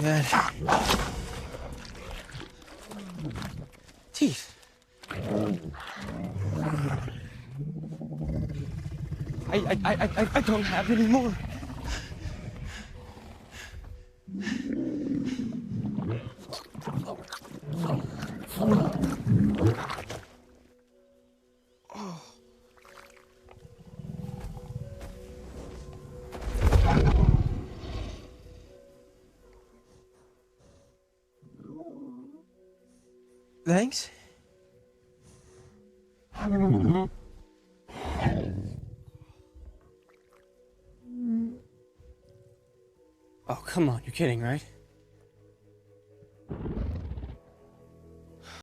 God. Teeth. I don't have any more. Thanks. Oh, come on. You're kidding, right?